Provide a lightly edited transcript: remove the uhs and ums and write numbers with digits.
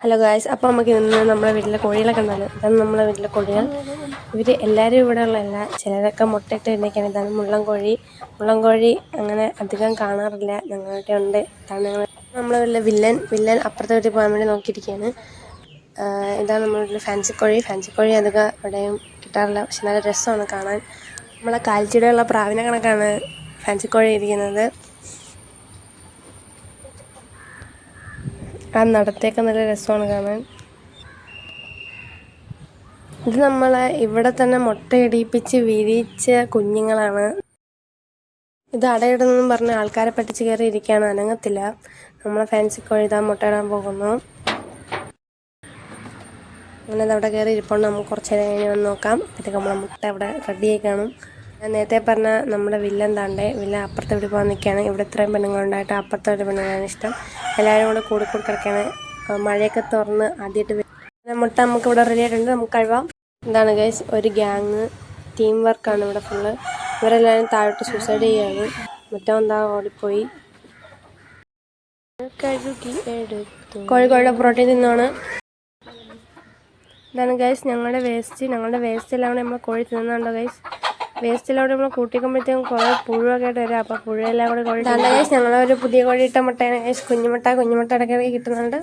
Hello guys, അപ്പോൾ നമുക്ക് ഇന്ന് നമ്മുടെ വീട്ടിലെ കോഴികളെ കണ്ടാലോ. ഇതാണ് നമ്മളെ വീട്ടിലെ കോഴികൾ. ഇവർ എല്ലാവരും ഇവിടെ ഉള്ളതല്ല, ചിലരൊക്കെ മുട്ടയിട്ട് ഇട്ടേക്കാണ്. ഇതാണ് മുള്ളൻ കോഴി അങ്ങനെ അധികം കാണാറില്ല, ഞങ്ങളുടെ ഉണ്ട്. ഇതാണ് നമ്മളെ വീട്ടിലെ വില്ലൻ അപ്പുറത്തെ വീട്ടിൽ പോകാൻ വേണ്ടി നോക്കിയിരിക്കുകയാണ്. ഇതാണ് നമ്മുടെ വീട്ടിലെ ഫാൻസി കോഴി അധികം ഇവിടെയും കിട്ടാറില്ല, പക്ഷെ നല്ല രസമാണ് കാണാൻ. നമ്മളെ കാൽച്ചീടുള്ള പ്രാവിനെ കണക്കാണ് ഫാൻസി കോഴി ഇരിക്കുന്നത്. ആ നടത്തേക്ക് നല്ല രസമാണ് കാണാൻ. ഇത് നമ്മളെ ഇവിടെ തന്നെ മുട്ടയിടിപ്പിച്ച് വിരിയിച്ച കുഞ്ഞുങ്ങളാണ്. ഇത് അടയിടുന്നെന്നും പറഞ്ഞ് ആൾക്കാരെ പറ്റിച്ച് കയറി ഇരിക്കുകയാണ്, അനങ്ങത്തില്ല. നമ്മളെ ഫാൻസി കോഴി ഇതാ മുട്ടയിടാൻ പോകുന്നു. അങ്ങനെ അവിടെ കയറി ഇരിപ്പുണ്ട്. നമുക്ക് കുറച്ച് നേരം കഴിഞ്ഞ് വന്ന് നോക്കാം. അപ്പോഴത്തേക്ക് നമ്മളെ മുട്ട അവിടെ റെഡിയായി കാണും. ഞാൻ നേരത്തെ പറഞ്ഞ നമ്മുടെ വില്ലൻ അപ്പുറത്തെ വീട്ടിൽ പോകാൻ നിൽക്കുകയാണ്. ഇവിടെ ഇത്രയും പെണ്ണുങ്ങളുണ്ടായിട്ട് അപ്പുറത്തെ ഒരു പെണ്ണുങ്ങളാണ് ഇഷ്ടം. എല്ലാവരും കൂടെ കിടക്കുകയാണ്. മഴയൊക്കെ തുറന്ന് ആദ്യമായിട്ട് മുട്ട നമുക്ക് ഇവിടെ റെഡി ആയിട്ടുണ്ട്, നമുക്ക് കഴിവാം. എന്താണ് ഗൈസ്, ഒരു ഗ്യാങ് ടീം വർക്കാണ് ഇവിടെ ഫുള്ള്. ഇവരെല്ലാവരും താഴോട്ട് സൂസൈഡ് ചെയ്യുകയാണ്. മറ്റവന്താ ഓടിപ്പോയി. കോഴിക്കോട് പ്രോട്ടീൻ തിന്നാണ്. ഇതാണ് ഗൈസ് ഞങ്ങളുടെ വേസ്റ്റിലാണ് നമ്മൾ കോഴി തിന്നുന്നുണ്ടോ ഗൈസ്. വേസ്റ്റിലൂടെ നമ്മൾ കൂട്ടിക്കുമ്പോഴത്തേക്കും കുറേ പുഴുവൊക്കെ ആയിട്ട് വരാം. അപ്പോൾ പുഴുവെല്ലാം കൂടെ കോഴി ഗൈസ് ഞങ്ങളൊരു പുതിയ കോഴി ഇട്ട മുട്ടയാണ് ഗൈസ്. കുഞ്ഞുമുട്ട ഇടയ്ക്കിടയ്ക്ക് കിട്ടുന്നുണ്ട്.